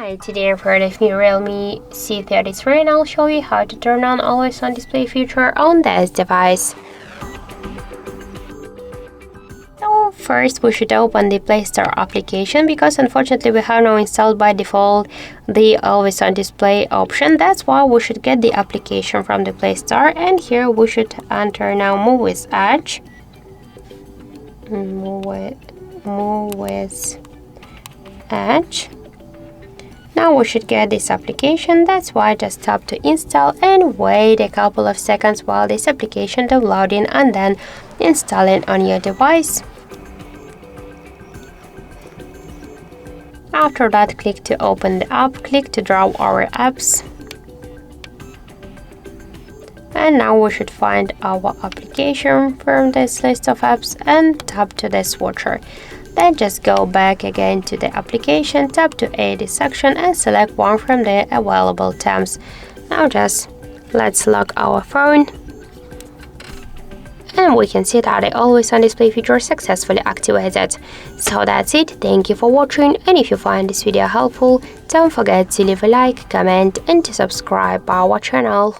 Hi, today I've heard of new Realme C33 and I'll show you how to turn on always on display feature on this device. So first we should open the Play Store application because unfortunately we have not installed by default the always on display option. That's why we should get the application from the Play Store, and here we should enter now Muviz Edge. Muviz Edge. Now we should get this application. That's why just tap to install and wait a couple of seconds while this application downloading and then installing on your device. After that, click to open the app, click to draw our apps. And now we should find our application from this list of apps and tap to the swatcher. Then just go back again to the application, tap to edit section and select one from the available tabs. Now just let's lock our phone. And we can see that the always on display feature successfully activated. So that's it. Thank you for watching, and if you find this video helpful, don't forget to leave a like, comment and to subscribe our channel.